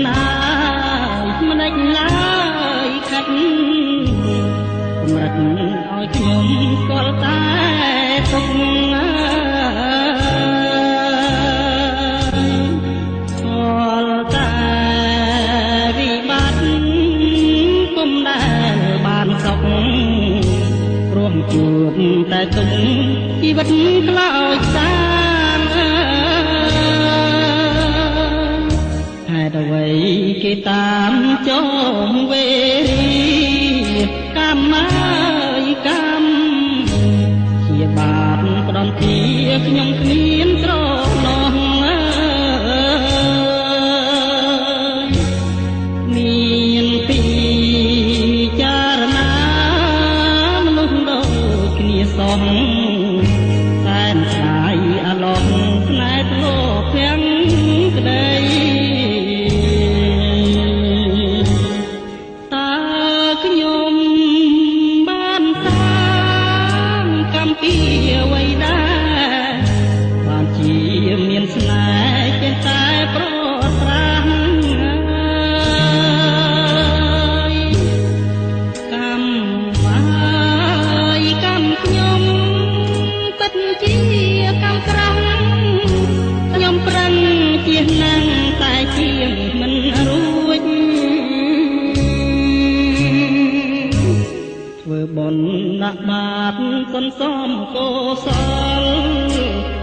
ណាមិនដេចឡើយខាត់កម្រិតឲ្យខ្ញុំស្គាល់តែទុកស្គាល់តែវិបត្តិគុំដែលបានសុខព្រមជួបតែទុកជីវិតខ្លោចសាអ្វីគេតាមចងវេរីកម្មកម្មជាបាបផ្ដំទីខ្ញុំគ្មានត្រឡងមានពីចារណាមនុស្សដូចគ្នាសងសែនឆ្ងាយអាឡងស្នេហ៍ធ្លាប់ភាំងក្តីពីអ្វីដែរបានជាមានស្នេហ៍ចេះតែប្រប្រាស់កម្មខ្ញុំពិតជាកម្មក្រាស់ខ្ញុំប្រឹងជាណាំងតែជាមិនរួចធ្វើបុណ្យដាក់បាតសន្សំកុសល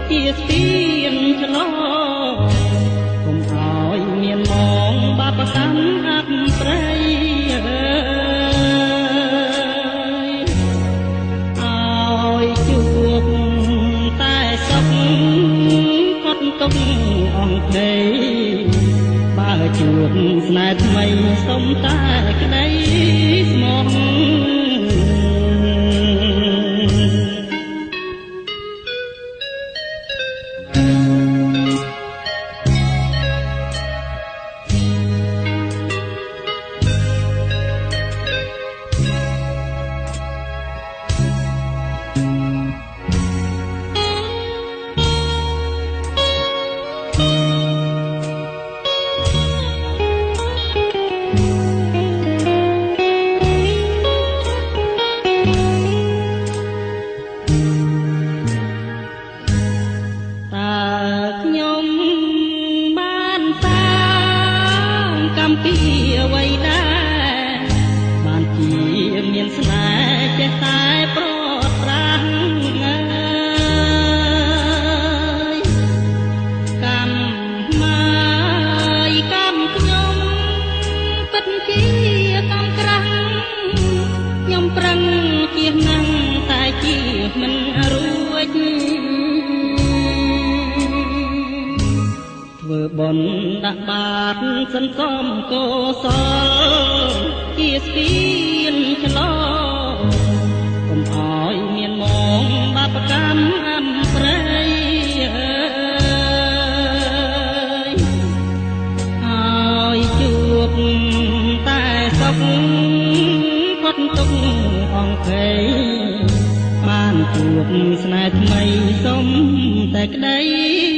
ជាស្ពានឆ្លងកុំឲ្យមានមងបាបកម្មអប្រៃឲ្យជួបតែសុខកត់ទុកអង្គដីបើជួបស្នេហ៍ថ្មីសុំតែក្តីស្មោះពីអ្វីដែរបានជាមានស្នេហ៍ចេះតែប្រប្រាស់កម្មខ្ញុំពិតជាកម្មក្រាស់ខ្ញុំប្រឹងជាណាំងតែជាមិនរួចធ្វើបុណ្យដាក់បាតសន្សំកុសលជាស្ពានឆ្លងកុំឲ្យមានមងបាបកម្មអប្រៃឲ្យជួបតែសុខផុតទុកអង្គភ័យបានជួបស្នេហ៍ថ្មីសុំតែក្តី